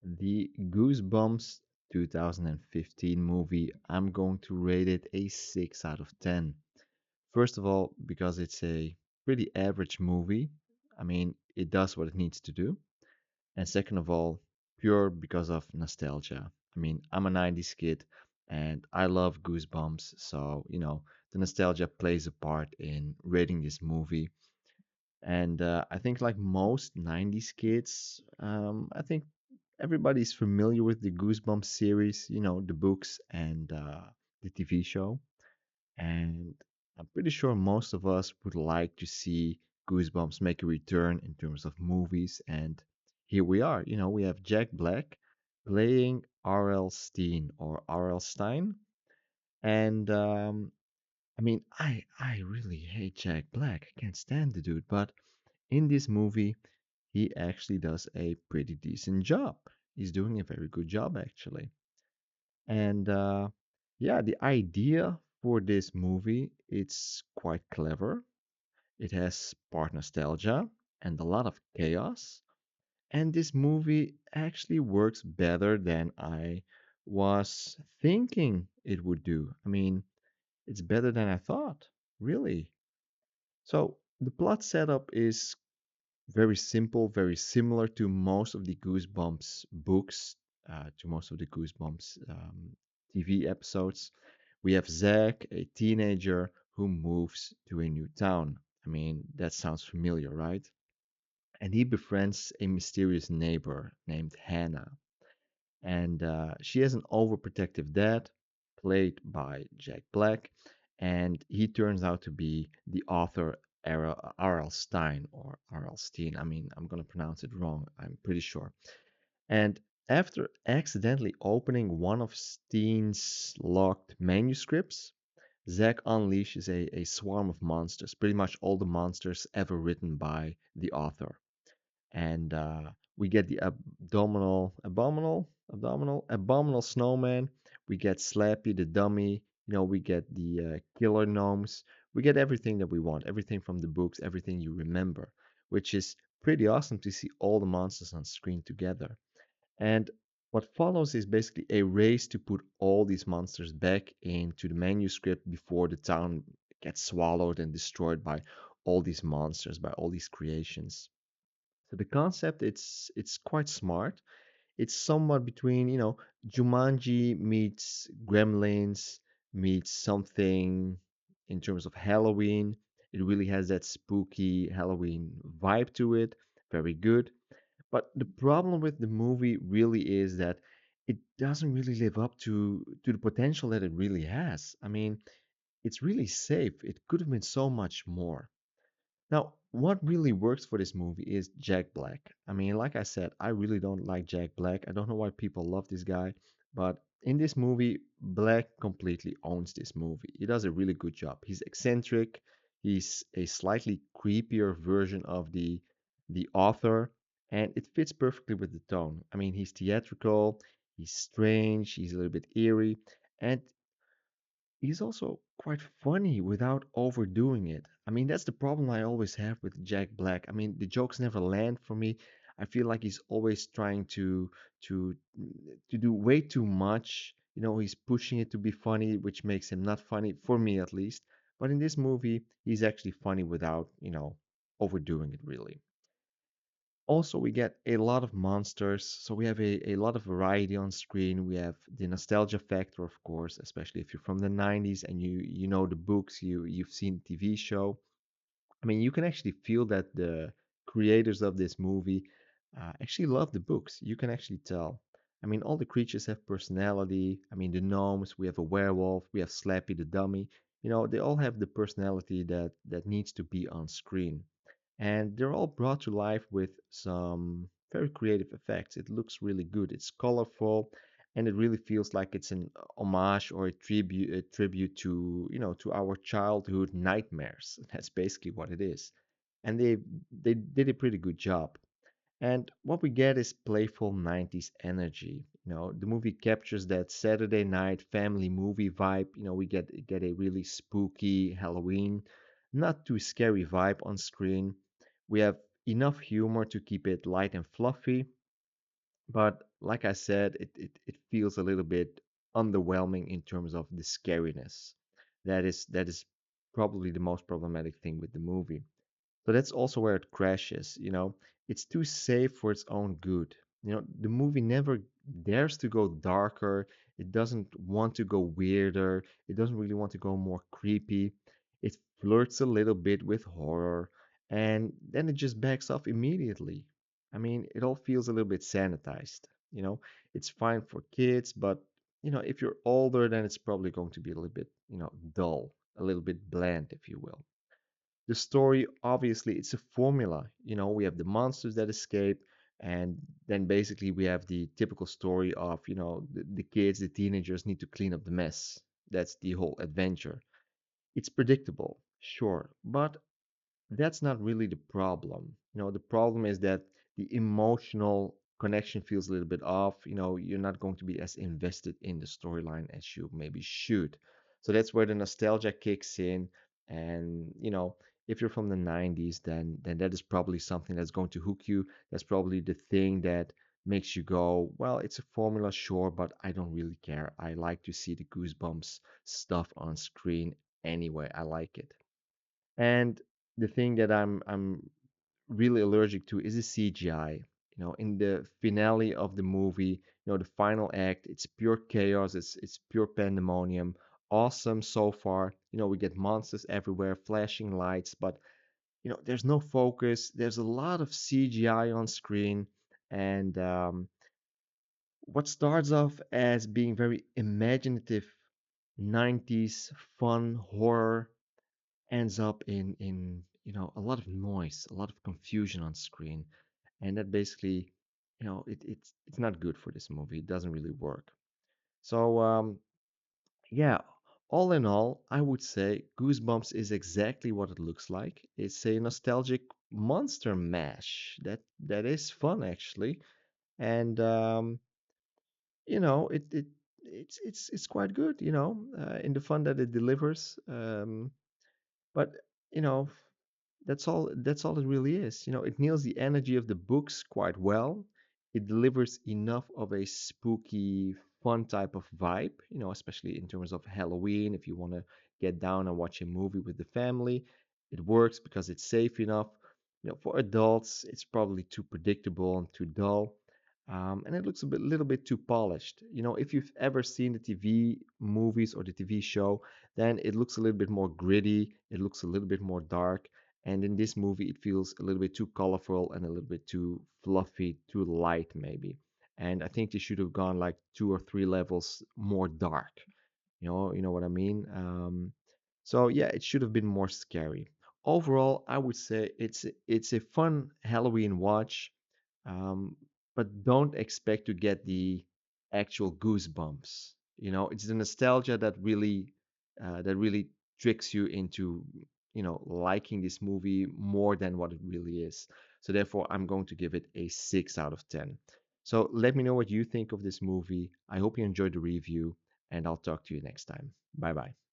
The Goosebumps 2015 movie, I'm going to rate it a 6 out of 10. First of all, because it's a pretty average movie. I mean, it does what it needs to do. And second of all, pure because of nostalgia. I mean, I'm a 90s kid and I love Goosebumps. So, the nostalgia plays a part in rating this movie. And I think, like most 90s kids, I think everybody's familiar with the Goosebumps series, the books and the TV show. And I'm pretty sure most of us would like to see Goosebumps make a return in terms of movies. And here we are. We have Jack Black playing R.L. Steen or R.L. Stein. And I mean, I really hate Jack Black. I can't stand the dude. But in this movie, he actually does a pretty decent job. He's doing a very good job, actually. And yeah, the idea for this movie, it's quite clever. It has part nostalgia and a lot of chaos. And this movie actually works better than I was thinking it would do. I mean, it's better than I thought, really. So the plot setup is very simple, very similar to most of the Goosebumps books, to most of the Goosebumps TV episodes. We have Zack, a teenager who moves to a new town. I mean, that sounds familiar, right? And he befriends a mysterious neighbor named Hannah. And she has an overprotective dad, played by Jack Black, and he turns out to be the author R.L. Stein or R.L. Steen. I mean, I'm going to pronounce it wrong, I'm pretty sure. And after accidentally opening one of Steen's locked manuscripts, Zack unleashes a swarm of monsters, pretty much all the monsters ever written by the author. And we get the abominable snowman. We get Slappy the dummy. We get the killer gnomes. We get everything that we want, everything from the books, everything you remember, which is pretty awesome to see all the monsters on screen together. And what follows is basically a race to put all these monsters back into the manuscript before the town gets swallowed and destroyed by all these monsters, by all these creations. So the concept, it's quite smart. It's somewhat between, Jumanji meets Gremlins meets something in terms of Halloween. It really has that spooky Halloween vibe to it. Very good. But the problem with the movie really is that it doesn't really live up to the potential that it really has. I mean, it's really safe. It could have been so much more. Now, what really works for this movie is Jack Black. I mean, like I said, I really don't like Jack Black. I don't know why people love this guy, but in this movie, Black completely owns this movie. He does a really good job. He's eccentric. He's a slightly creepier version of the author, and it fits perfectly with the tone. I mean, he's theatrical, he's strange, he's a little bit eerie, and he's also quite funny without overdoing it. I mean, that's the problem I always have with Jack Black. I mean, the jokes never land for me. I feel like he's always trying to to do way too much. He's pushing it to be funny, which makes him not funny for me at least. But in this movie, he's actually funny without, overdoing it really. Also, we get a lot of monsters, so we have a lot of variety on screen. We have the nostalgia factor, of course, especially if you're from the 90s and you know the books, you've seen the TV show. I mean, you can actually feel that the creators of this movie actually love the books. You can actually tell. I mean, all the creatures have personality. I mean, the gnomes, we have a werewolf, we have Slappy the dummy. They all have the personality that needs to be on screen. And they're all brought to life with some very creative effects. It looks really good. It's colorful, and it really feels like it's an homage or a tribute to to our childhood nightmares. That's basically what it is. And they did a pretty good job. And what we get is playful 90s energy. The movie captures that Saturday night family movie vibe. We get a really spooky Halloween, not too scary vibe on screen. We have enough humor to keep it light and fluffy, But like I said, it feels a little bit underwhelming in terms of the scariness. That is probably the most problematic thing with the movie. So that's also where it crashes, you know. It's too safe for its own good. You know, the movie never dares to go darker. It doesn't want to go weirder. It doesn't really want to go more creepy. It flirts a little bit with horror, and then it just backs off immediately. I mean, it all feels a little bit sanitized, you know. It's fine for kids, but you know, if you're older, then it's probably going to be a little bit, you know, dull, a little bit bland, if you will. The story, obviously, it's a formula. You know, we have the monsters that escape, and then basically we have the typical story of, you know, the kids, the teenagers need to clean up the mess. That's the whole adventure. It's predictable, sure, but that's not really the problem. You know, the problem is that the emotional connection feels a little bit off. You know, you're not going to be as invested in the storyline as you maybe should. So that's where the nostalgia kicks in. And, you know, if you're from the 90s, then that is probably something that's going to hook you. That's probably the thing that makes you go, well, it's a formula, sure, but I don't really care. I like to see the Goosebumps stuff on screen anyway. I like it. And the thing that I'm really allergic to is the CGI. You know, in the finale of the movie, you know, the final act, it's pure chaos, it's pure pandemonium. Awesome so far. You know, we get monsters everywhere, flashing lights, but you know, there's no focus. There's a lot of CGI on screen, and what starts off as being very imaginative 90s fun horror ends up in you know a lot of noise, a lot of confusion on screen, and that basically, you know, it's not good for this movie. It doesn't really work. So yeah, all in all, I would say Goosebumps is exactly what it looks like. It's a nostalgic monster mash that is fun actually, and you know it's quite good, you know, in the fun that it delivers. But you know, that's all it really is. You know, it nails the energy of the books quite well. It delivers enough of a spooky, fun type of vibe, you know, especially in terms of Halloween. If you want to get down and watch a movie with the family, it works because it's safe enough. You know, for adults, it's probably too predictable and too dull. And it looks a little bit too polished. You know, if you've ever seen the TV movies or the TV show, then it looks a little bit more gritty. It looks a little bit more dark. And in this movie, it feels a little bit too colorful and a little bit too fluffy, too light, maybe. And I think they should have gone like 2 or 3 levels more dark. You know what I mean? So yeah, it should have been more scary. Overall, I would say it's a fun Halloween watch, um, but don't expect to get the actual goosebumps. You know, it's the nostalgia that really tricks you into, you know, liking this movie more than what it really is. So therefore, I'm going to give it a 6 out of 10. So let me know what you think of this movie. I hope you enjoyed the review, and I'll talk to you next time. Bye bye.